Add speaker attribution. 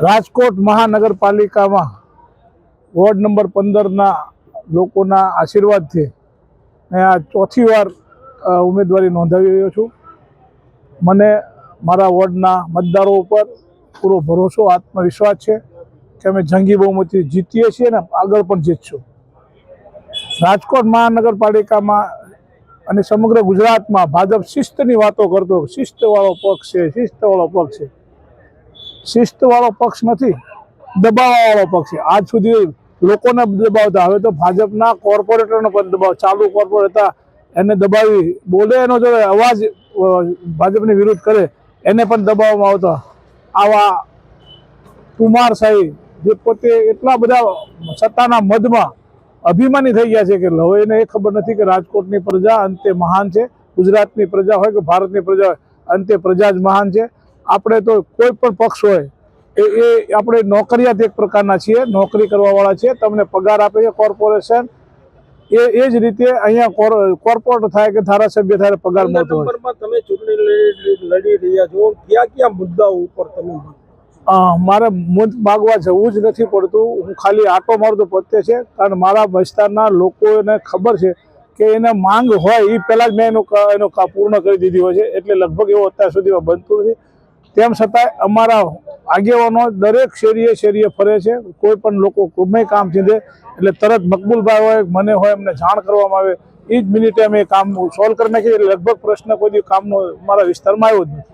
Speaker 1: રાજકોટ મહાનગરપાલિકામાં ward number 15ના લોકોના આશીર્વાદથી આ ચોથી વાર ઉમેદવારી નોંધાવી રહ્યો છું. મને મારા વોર્ડના મતદારો ઉપર પૂરો ભરોસો, આત્મવિશ્વાસ છે કે અમે જંગી બહુમતી જીતીએ છીએ ને આગળ પણ જીતશું. રાજકોટ મહાનગરપાલિકામાં અને સમગ્ર ગુજરાતમાં ભાજપ શિસ્તની વાતો કરતો, શિસ્તવાળો પક્ષ છે, શિસ્તવાળો પક્ષ છે. શિસ્તવાળો પક્ષ નથી, દબાવવાવાળો પક્ષ છે. આજ સુધી લોકોને દબાવતા, હવે તો ભાજપના કોર્પોરેટરનો પણ દબાવ, ચાલુ કોર્પોરેટર હતા એને દબાવી, બોલે એનો જો અવાજ ભાજપની વિરુદ્ધ કરે એને પણ દબાવવામાં આવતા. આવા કુમારશાહી જે પોતે એટલા બધા સત્તાના મદમાં અભિમાની થઈ ગયા છે કે હવે એને એ ખબર નથી કે રાજકોટની પ્રજા અંતે મહાન છે. ગુજરાતની પ્રજા હોય કે ભારતની પ્રજા હોય, અંતે પ્રજા જ મહાન છે. આપણે તો કોઈ પણ પક્ષ હોય એ આપણે નોકરિયાત એક પ્રકારના છીએ, નોકરી કરવાવાળા છીએ. તમને પગાર આપે છે કોર્પોરેશન, એ જ રીતે અહીંયા કોર્પોરેટર થાય કે ધારાસભ્ય થાય પગાર મળતો હોય.
Speaker 2: તમે ચૂંટણી લડી રહ્યા છો, કયા કયા મુદ્દાઓ ઉપર તમે
Speaker 1: મારે મત માગવા જવું જ નથી પડતું. હું ખાલી આટો મારતો પતે છે, કારણ મારા વિસ્તારના લોકોને ખબર છે કે એને માંગ હોય એ પહેલાં જ મેં એનો પૂર્ણ કરી દીધી હોય છે. એટલે લગભગ એવું અત્યાર સુધીમાં બનતું નથી. તેમ છતાંય અમારા આગેવાનો દરેક શેરીએ ફરે છે. કોઈ પણ લોકો ગમે કામ થીધે એટલે તરત મકબૂલભાઈ હોય, મને હોય, એમને જાણ કરવામાં આવે, એ જ મિનિટે અમે કામ સોલ્વ કરી નાખીએ. એટલે લગભગ પ્રશ્ન કોઈ કામનો મારા વિસ્તારમાં આવ્યો જ નથી.